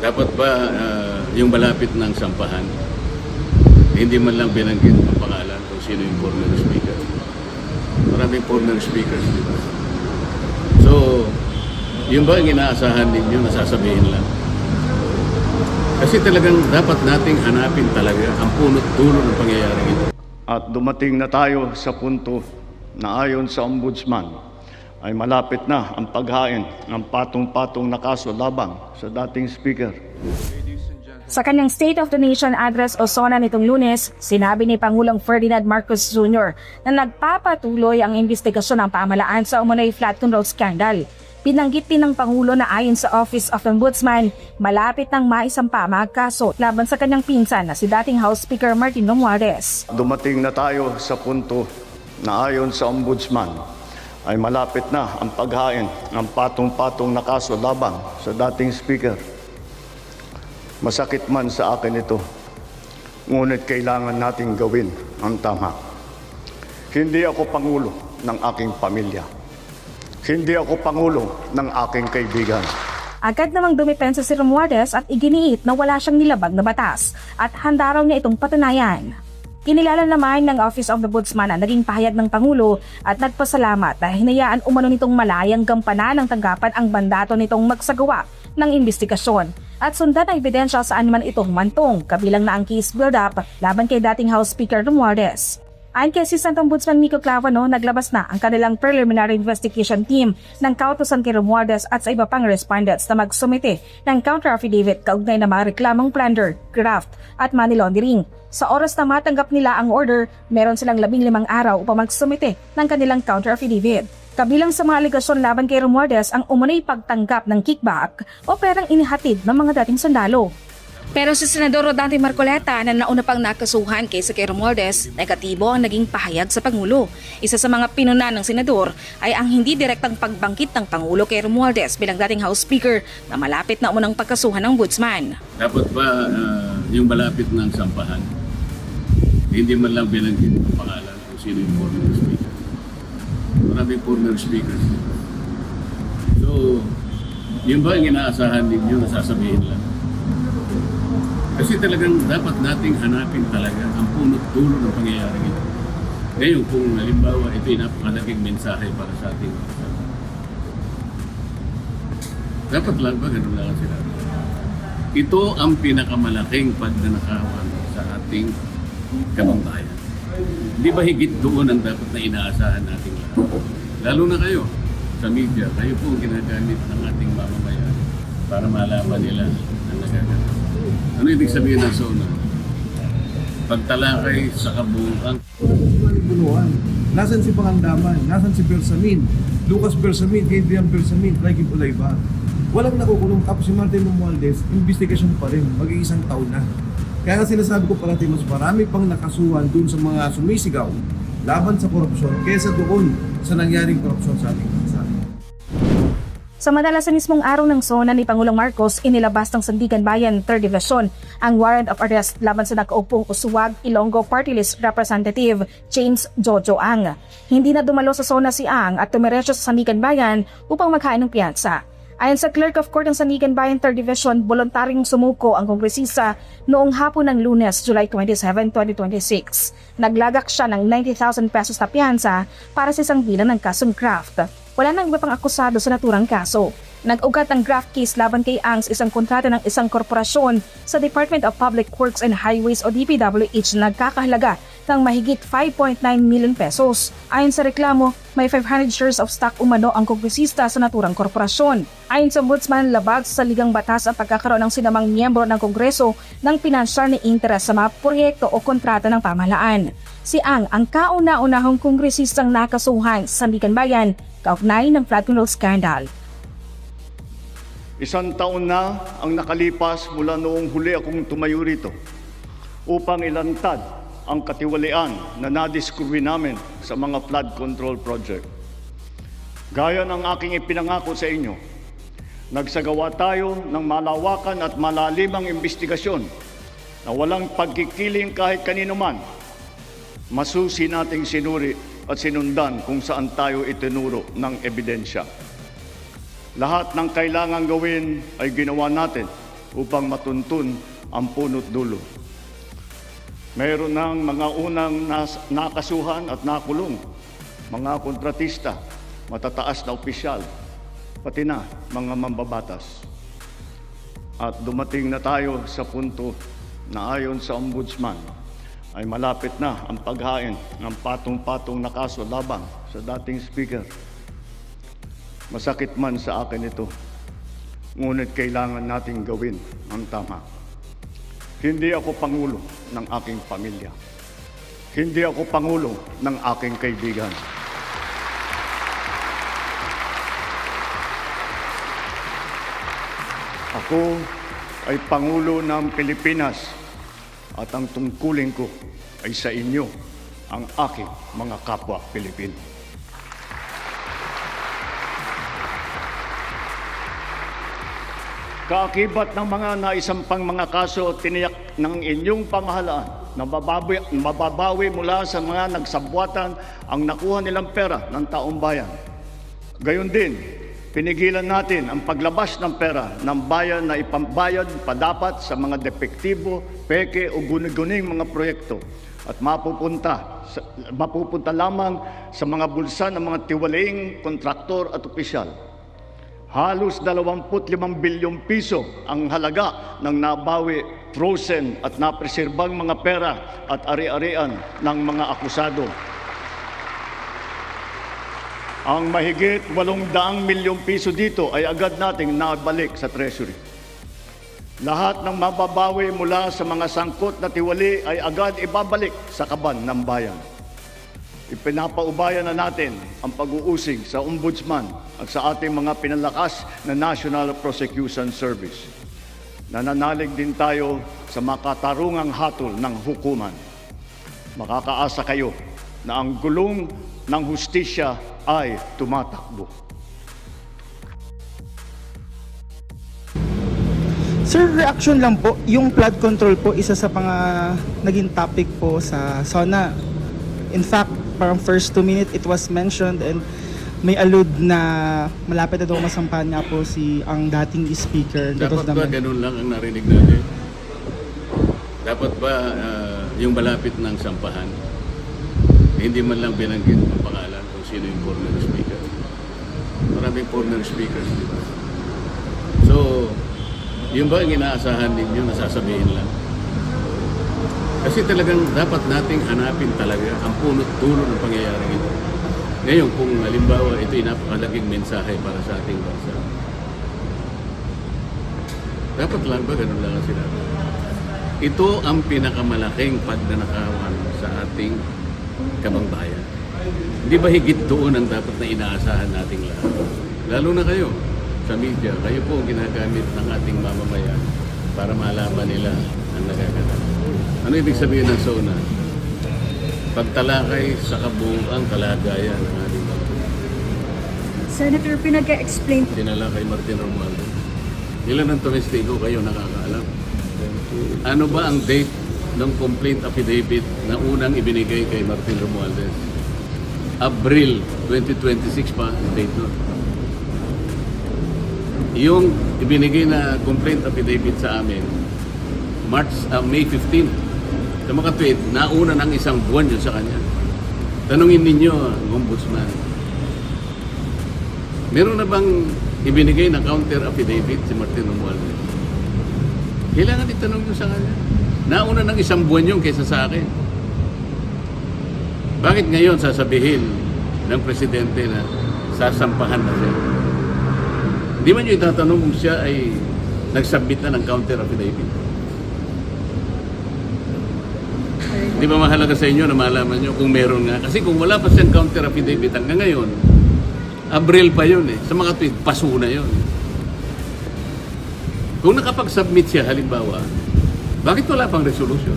Dapat ba yung malapit ng sampahan, hindi man lang binanggit ang pangalan kung sino yung former speaker. Maraming former speakers, di ba? So, yun ba ang inaasahan ninyo na sasabihin lang? Kasi talagang dapat nating hanapin talaga ang punot dulo ng pangyayaring ito. At dumating na tayo sa punto na ayon sa Ombudsman ay malapit na ang paghain ng patong-patong na kaso labang sa dating speaker. Sa kanyang State of the Nation address o SONA nitong Lunes, sinabi ni Pangulong Ferdinand Marcos Jr. na nagpapatuloy ang investigasyon ng pamahalaan sa umunoy flood control scandal. Binanggit din ng Pangulo na ayon sa Office of the Ombudsman, malapit nang maisampa ang kaso laban sa kanyang pinsan na si dating House Speaker Martin Romualdez. Dumating na tayo sa punto na ayon sa Ombudsman ay malapit na ang paghain ng patong-patong na kaso labang sa dating speaker. Masakit man sa akin ito, ngunit kailangan nating gawin ang tama. Hindi ako pangulo ng aking pamilya. Hindi ako pangulo ng aking kaibigan. Agad namang dumipensa si Romualdez at iginiit na wala siyang nilabag na batas at handa raw niya itong patunayan. Kinilala naman ng Office of the Ombudsman ang naging pahayag ng Pangulo at nagpasalamat na hinayaan umano nitong malayang gampanan ng tanggapan ang mandato nitong magsagawa ng investigasyon at sundan ang ebidensya saan man ito humantong, kabilang na ang case build-up laban kay dating House Speaker Romualdez. Ayon kay Assistant Ombudsman Miko Clavano, naglabas na ang kanilang preliminary investigation team ng kautusan kay Romualdez at sa iba pang respondents na magsumite ng counter-affidavit kaugnay na mga reklamong plunder, graft at money laundering. Sa oras na matanggap nila ang order, meron silang 15 araw upang magsumite ng kanilang counter-affidavit. Kabilang sa mga aligasyon laban kay Romualdez ang umunoy pagtanggap ng kickback o perang inihatid ng mga dating sundalo. Pero si Senador Rodante Marcoleta na nauna pang nakasuhan kaysa kay Romualdez, negatibo ang naging pahayag sa Pangulo. Isa sa mga pinuna ng Senador ay ang hindi direktang pagbangkit ng Pangulo kay Romualdez bilang dating House Speaker na malapit na umunang pagkasuhan ng Ombudsman. Dapat ba yung malapit ng sampahan, hindi man lang binanggit ang pangalan kung sino yung former speaker. Maraming former speakers. So, yun ba ang inaasahan ninyo na sasabihin lang? Kasi talagang dapat nating hanapin talaga ang punot dulo ng pangyayaring ito. Ngayon, kung halimbawa ito'y napakalaking mensahe para sa ating dapat lang ba ganun lang sila? Ito ang pinakamalaking pagnanakawan sa ating kababayan. Di ba higit doon ang dapat na inaasahan nating lahat? Lalo na kayo sa media, kayo po ginagamit ng ating mamamayan para malaman nila ang nagagawa. Ano ibig sabihin ng SONA? Pagtalakay sa kabuuan. Nasaan si Pangandaman? Nasaan si Bersamin? Lucas Bersamin, Adrian Bersamin, Raikib Ulayba. Walang nakukulong. Tapos si Martin Romualdez, investigasyon pa rin. Mag-iisang taon na. Kaya nga sinasabi ko parati, mas marami pang nakasuhan dun sa mga sumisigaw laban sa korupsyon kaysa doon sa nangyaring korupsyon sa ating bansa. Samantala sa mismong araw ng SONA ni Pangulong Marcos, inilabas ng Sandigan Bayan 3rd Division ang warrant of arrest laban sa nakaupong Usuwag Ilonggo Party List Representative James Jojo Ang. Hindi na dumalo sa SONA si Ang at tumiretso sa Sandigan Bayan upang maghain ng piyansa. Ayon sa Clerk of Court ng Sandigan Bayan 3rd Division, voluntaryong sumuko ang kongresista noong hapon ng Lunes, July 27, 2026. Naglagak siya ng 90,000 pesos na piyansa para sa isang bilang ng kasong graft. Wala nang iba pang akusado sa naturang kaso. Nag-ugat ang graft case laban kay Ang sa isang kontrata ng isang korporasyon sa Department of Public Works and Highways o DPWH na nagkakahalaga ng mahigit 5.9 million pesos. Ayon sa reklamo, may 500 shares of stock umano ang kongresista sa naturang korporasyon. Ayon sa Ombudsman, labag sa saligang batas ang pagkakaroon ng sinamang miyembro ng Kongreso ng pinansyal na interes sa mga proyekto o kontrata ng pamahalaan. Si Ang kauna-unahong kongresistang nakasuhan sa Sandigan Bayan kaugnay ng flood control scandal. Isang taon na ang nakalipas mula noong huli akong tumayo rito upang ilantad ang katiwalian na nadiskubre namin sa mga flood control project. Gaya ng aking ipinangako sa inyo, nagsagawa tayo ng malawakan at malalimang investigasyon na walang pagkikiling kahit kanino man. Masusi nating sinuri at sinundan kung saan tayo itinuro ng ebidensya. Lahat ng kailangang gawin ay ginawa natin upang matuntun ang punot dulo. Mayroon ng mga unang nakasuhan at nakulong, mga kontratista, matataas na opisyal, pati na mga mambabatas. At dumating na tayo sa punto na ayon sa Ombudsman ay malapit na ang paghain ng patong-patong na kaso laban sa dating speaker. Masakit man sa akin ito, ngunit kailangan nating gawin ang tama. Hindi ako pangulo ng aking pamilya. Hindi ako pangulo ng aking kaibigan. Ako ay Pangulo ng Pilipinas at ang tungkulin ko ay sa inyo, ang aking mga kapwa Pilipino. Kaakibat ng mga naisampang mga kaso, tiniyak ng inyong pamahalaan na mababawi mula sa mga nagsabwatan ang nakuha nilang pera ng taong bayan. Gayon din, pinigilan natin ang paglabas ng pera ng bayan na ipambayad pa dapat sa mga depektibo, peke o guni-guning mga proyekto at mapupunta lamang sa mga bulsa ng mga tiwalaing kontraktor at opisyal. Halos 25 bilyong piso ang halaga ng nabawi, frozen at napreserbang mga pera at ari-arian ng mga akusado. Ang mahigit 800 milyong piso dito ay agad nating nabalik sa Treasury. Lahat ng mababawi mula sa mga sangkot na tiwali ay agad ibabalik sa kaban ng bayan. Ipinapaubaya na natin ang pag-uusig sa Ombudsman at sa ating mga pinalakas na National Prosecution Service. Nananalig din tayo sa makatarungang hatol ng hukuman. Makakaasa kayo na ang gulong ng hustisya ay tumatakbo. Sir, reaction lang po, yung flood control po, isa sa mga naging topic po sa SONA. In fact, parang first 2 minutes it was mentioned and may allude na malapit na daw masampahan nga po ang dating speaker. Dapat ba ganun lang ang narinig natin? Dapat ba yung malapit ng sampahan, hindi man lang binanggit ang pangalan kung sino yung former speaker? Maraming former speakers, di ba? So, yung ba ang inaasahan ninyo na sasabihin lang? Kasi talagang dapat nating hanapin talaga ang punot dulo ng pangyayaring ito. Ngayon, kung halimbawa ito ay napakalaking mensahe para sa ating bansa, dapat lang ba ganun lang ang sinabi? Ito ang pinakamalaking pagnanakawan sa ating kabangbayan. Hindi ba higit doon ang dapat na inaasahan nating lahat? Lalo na kayo sa media, kayo po ang ginagamit ng ating mamamayan para malaman nila ang nagaganap. Ano ibig sabihin ng SONA? Pagtalakay sa kabuuang kalagayan ng ating bansa. Senator, pinag-explain. Tinalakay Martin Romualdez. Ilan ang tumestigo kayo nakakaalam? Ano ba ang date ng complaint affidavit na unang ibinigay kay Martin Romualdez? Abril 2026 pa ang date nun. Yung ibinigay na complaint affidavit sa amin, May 15. Sa mga tweet, nauna ng isang buwan yun sa kanya. Tanungin ninyo ang Ombudsman. Meron na bang ibinigay na counter affidavit si Martin Romualdez? Kailangan itanong nyo sa kanya. Nauna ng isang buwan yun kaysa sa akin. Bakit ngayon sasabihin ng Presidente na sasampahan na siya? Hindi man nyo itatanong kung siya ay nagsubmit na ng counter affidavit. Di ba mahalaga sa inyo na malaman nyo kung meron nga? Kasi kung wala pa siyang counter affidavit hanggang ngayon, Abril pa yun eh. Sa mga tweet, paso na yun. Kung nakapag-submit siya, halimbawa, bakit wala pang resolution?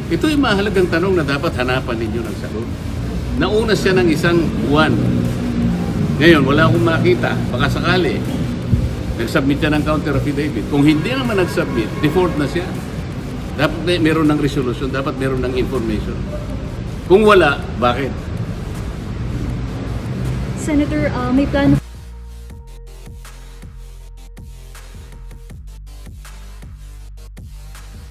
Ito yung mahalagang tanong na dapat hanapan ninyo ng sagot. Nauna siya ng isang buwan. Ngayon, wala akong makita. Baka sakali, nag-submit siya ng counter affidavit. Kung hindi naman nag-submit, default na siya. Dapat meron ng resolution, dapat meron ng information. Kung wala, bakit? Senator, may plano